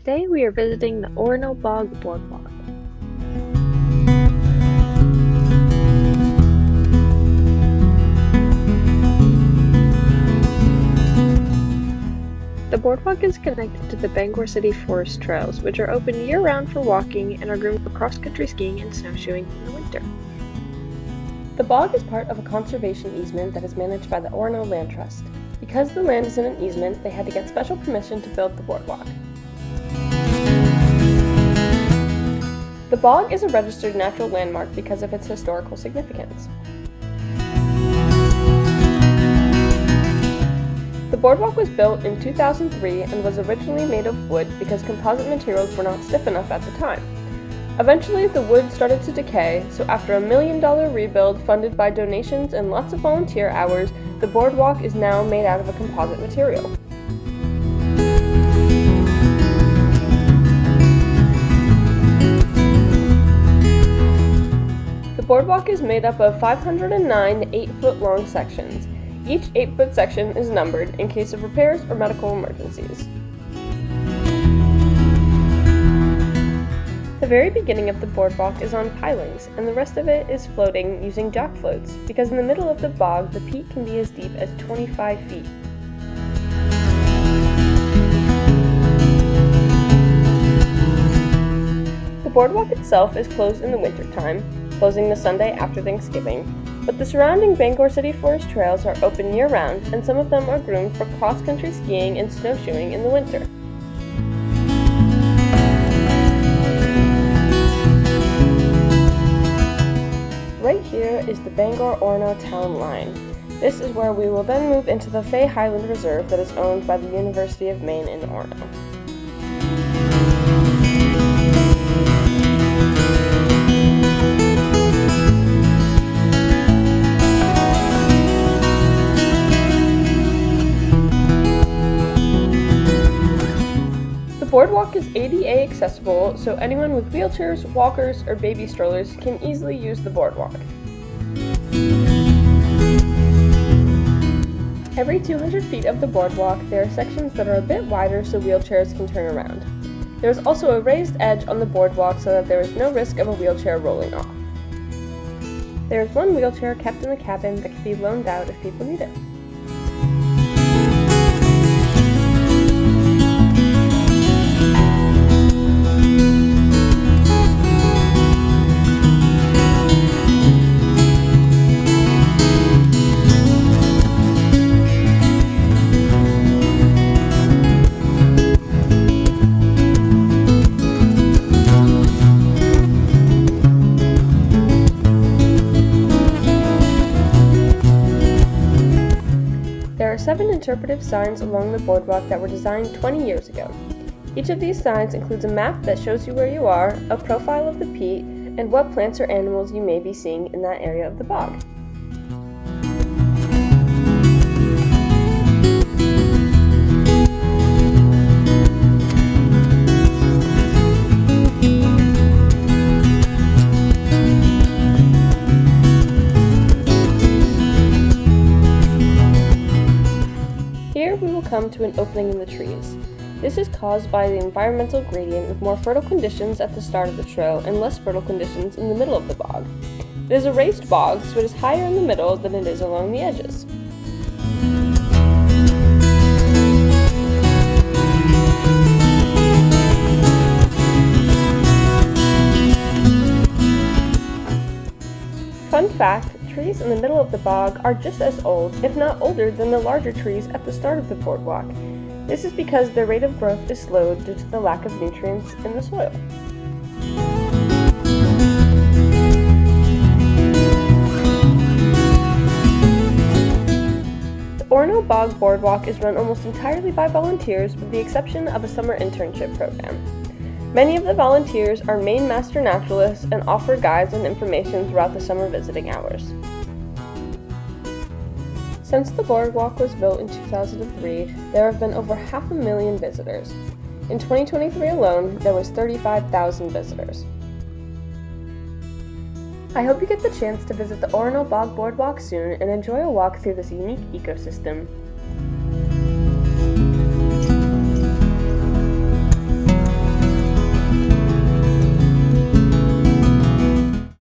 Today we are visiting the Orono Bog Boardwalk. The boardwalk is connected to the Bangor City Forest Trails, which are open year-round for walking and are groomed for cross-country skiing and snowshoeing in the winter. The bog is part of a conservation easement that is managed by the Orono Land Trust. Because the land is in an easement, they had to get special permission to build the boardwalk. The bog is a registered natural landmark because of its historical significance. The boardwalk was built in 2003 and was originally made of wood because composite materials were not stiff enough at the time. Eventually, the wood started to decay, so after a $1 million rebuild funded by donations and lots of volunteer hours, the boardwalk is now made out of a composite material. The boardwalk is made up of 509 8-foot-long sections. Each 8-foot section is numbered in case of repairs or medical emergencies. The very beginning of the boardwalk is on pilings, and the rest of it is floating using jack floats, because in the middle of the bog, the peak can be as deep as 25 feet. The boardwalk itself is closed in the wintertime, closing the Sunday after Thanksgiving, but the surrounding Bangor City Forest Trails are open year-round, and some of them are groomed for cross-country skiing and snowshoeing in the winter. Right here is the Bangor-Orono town line. This is where we will then move into the Fay Highland Reserve that is owned by the University of Maine in Orono. The boardwalk is ADA accessible, so anyone with wheelchairs, walkers, or baby strollers can easily use the boardwalk. Every 200 feet of the boardwalk, there are sections that are a bit wider so wheelchairs can turn around. There is also a raised edge on the boardwalk so that there is no risk of a wheelchair rolling off. There is one wheelchair kept in the cabin that can be loaned out if people need it. There are 7 interpretive signs along the boardwalk that were designed 20 years ago. Each of these signs includes a map that shows you where you are, a profile of the peat, and what plants or animals you may be seeing in that area of the bog. Here we will come to an opening in the trees. This is caused by the environmental gradient with more fertile conditions at the start of the trail and less fertile conditions in the middle of the bog. It is a raised bog, so it is higher in the middle than it is along the edges. Fun fact, trees in the middle of the bog are just as old, if not older, than the larger trees at the start of the boardwalk. This is because their rate of growth is slowed due to the lack of nutrients in the soil. The Orono Bog Boardwalk is run almost entirely by volunteers with the exception of a summer internship program. Many of the volunteers are Maine master naturalists and offer guides and information throughout the summer visiting hours. Since the boardwalk was built in 2003, there have been over 500,000 visitors. In 2023 alone, there was 35,000 visitors. I hope you get the chance to visit the Orono Bog Boardwalk soon and enjoy a walk through this unique ecosystem.